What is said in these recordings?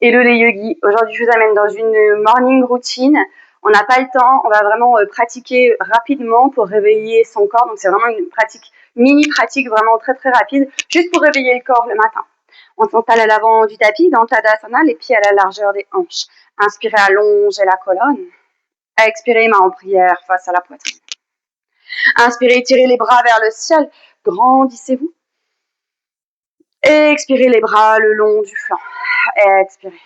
Hello les yogis, aujourd'hui je vous amène dans une morning routine. On n'a pas le temps, on va vraiment pratiquer rapidement pour réveiller son corps. Donc c'est vraiment une pratique, mini pratique vraiment très très rapide, juste pour réveiller le corps le matin. On s'installe à l'avant du tapis dans Tadasana, les pieds à la largeur des hanches. Inspirez, allongez la colonne. Expirez, main en prière face à la poitrine. Inspirez, tirez les bras vers le ciel, grandissez-vous. Expirez les bras le long du flanc. Expirez.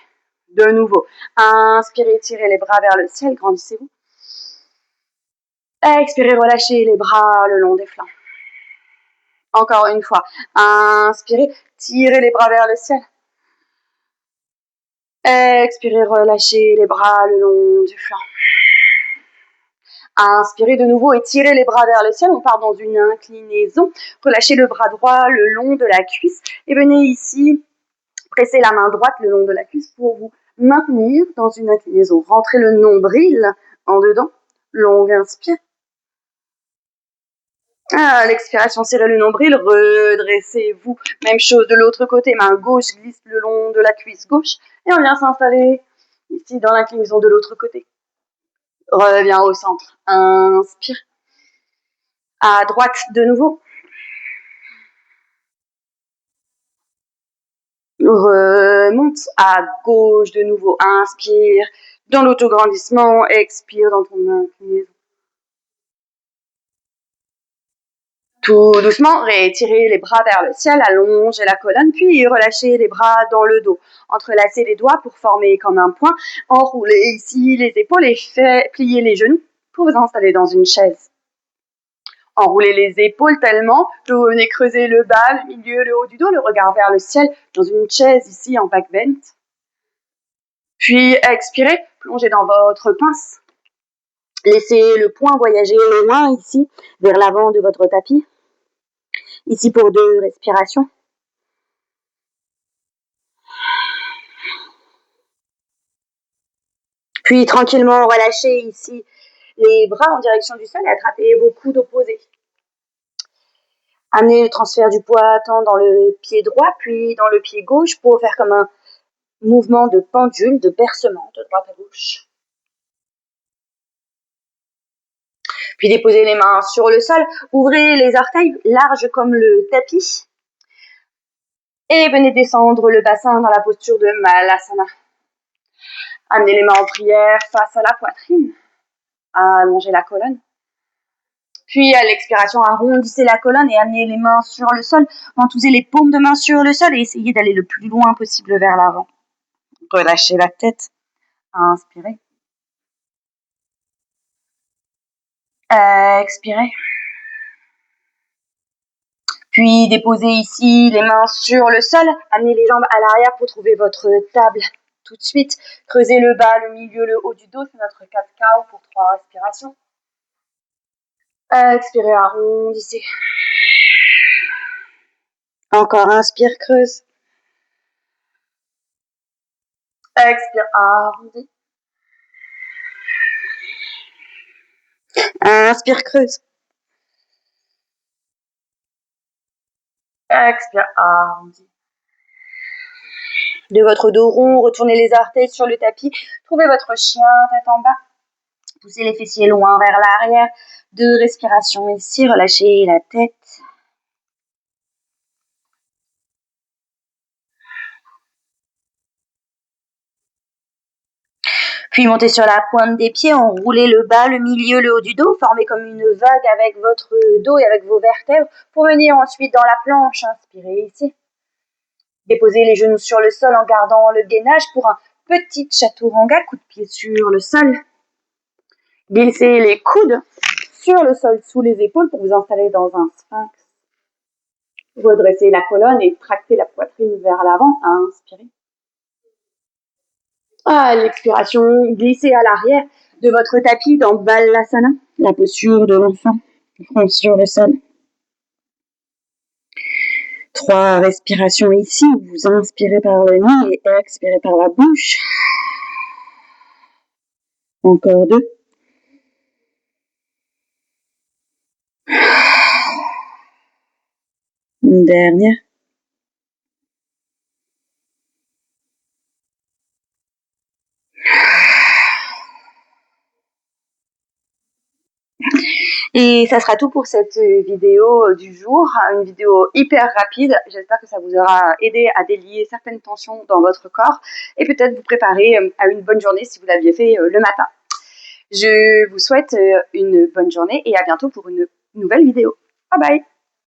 De nouveau, inspirez, tirez les bras vers le ciel, grandissez-vous. Expirez, relâchez les bras le long des flancs. Encore une fois, inspirez, tirez les bras vers le ciel. Expirez, relâchez les bras le long du flanc. Inspirez de nouveau et tirez les bras vers le ciel. On part dans une inclinaison. Relâchez le bras droit le long de la cuisse et venez ici presser la main droite le long de la cuisse pour vous maintenir dans une inclinaison. Rentrez le nombril en dedans. Longue inspire. À l'expiration, serrez le nombril, redressez-vous. Même chose de l'autre côté, main gauche glisse le long de la cuisse gauche. Et on vient s'installer ici dans l'inclinaison de l'autre côté. Reviens au centre. Inspire. À droite de nouveau. Remonte. À gauche de nouveau. Inspire. Dans l'autograndissement, expire dans ton inclinaison. Tout doucement, retirez les bras vers le ciel, allongez la colonne, puis relâchez les bras dans le dos. Entrelacez les doigts pour former comme un point. Enroulez ici les épaules et pliez les genoux pour vous installer dans une chaise. Enroulez les épaules tellement que vous venez creuser le bas, le milieu, le haut du dos, le regard vers le ciel, dans une chaise ici en back bend. Puis expirez, plongez dans votre pince. Laissez le poing voyager loin ici, vers l'avant de votre tapis. Ici pour 2 respirations. Puis tranquillement relâchez ici les bras en direction du sol et attrapez vos coudes opposés. Amenez le transfert du poids tant dans le pied droit puis dans le pied gauche pour faire comme un mouvement de pendule, de bercement de droite à gauche. Puis déposez les mains sur le sol, ouvrez les orteils larges comme le tapis et venez descendre le bassin dans la posture de Malasana. Amenez les mains en prière face à la poitrine, allongez la colonne. Puis à l'expiration, arrondissez la colonne et amenez les mains sur le sol. Ventousez les paumes de main sur le sol et essayez d'aller le plus loin possible vers l'avant. Relâchez la tête. Inspirez. Expirez. Puis déposez ici les mains sur le sol. Amenez les jambes à l'arrière pour trouver votre table tout de suite. Creusez le bas, le milieu, le haut du dos. C'est notre 4 cow pour 3 respirations. Expirez, arrondissez. Encore, inspire, creuse. Expire, arrondis. Inspire, creuse. Expire, arrondis. De votre dos rond, retournez les orteils sur le tapis. Trouvez votre chien, tête en bas. Poussez les fessiers loin vers l'arrière. 2 respirations ici, relâchez la tête. Puis montez sur la pointe des pieds, enroulez le bas, le milieu, le haut du dos, formez comme une vague avec votre dos et avec vos vertèbres pour venir ensuite dans la planche. Inspirez ici. Déposez les genoux sur le sol en gardant le gainage pour un petit chaturanga, coup de pied sur le sol. Glissez les coudes sur le sol sous les épaules pour vous installer dans un sphinx. Redressez la colonne et tractez la poitrine vers l'avant. Inspirez. À l'expiration, glissez à l'arrière de votre tapis dans Balasana, la posture de l'enfant, front sur le sol. 3 respirations ici, vous inspirez par le nez et expirez par la bouche. Encore 2. Une dernière. Et ça sera tout pour cette vidéo du jour, une vidéo hyper rapide. J'espère que ça vous aura aidé à délier certaines tensions dans votre corps et peut-être vous préparer à une bonne journée si vous l'aviez fait le matin. Je vous souhaite une bonne journée et à bientôt pour une nouvelle vidéo. Bye bye!